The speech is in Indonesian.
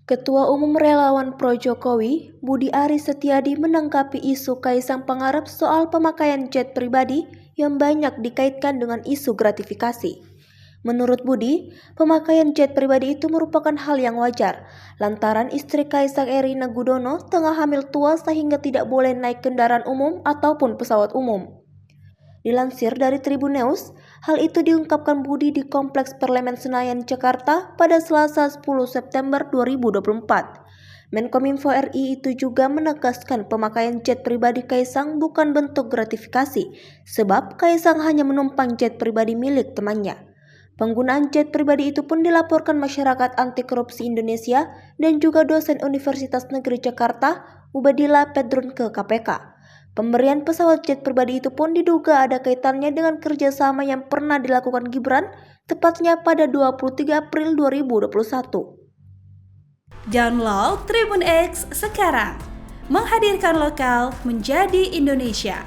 Ketua Umum Relawan Pro Jokowi, Budi Aris Setiadi menanggapi isu Kaisang Pangarep soal pemakaian jet pribadi yang banyak dikaitkan dengan isu gratifikasi. Menurut Budi, pemakaian jet pribadi itu merupakan hal yang wajar, lantaran istri Kaisang Erina Gudono tengah hamil tua sehingga tidak boleh naik kendaraan umum ataupun pesawat umum. Dilansir dari Tribun News, hal itu diungkapkan Budi di Kompleks Parlemen Senayan, Jakarta pada Selasa 10 September 2024. Menkominfo RI itu juga menegaskan pemakaian jet pribadi Kaisang bukan bentuk gratifikasi, sebab Kaisang hanya menumpang jet pribadi milik temannya. Penggunaan jet pribadi itu pun dilaporkan Masyarakat Anti Korupsi Indonesia dan juga dosen Universitas Negeri Jakarta, Ubadillah Pedrun ke KPK. Pemberian pesawat jet pribadi itu pun diduga ada kaitannya dengan kerjasama yang pernah dilakukan Gibran, tepatnya pada 23 April 2021. Download Tribun X sekarang, menghadirkan lokal menjadi Indonesia.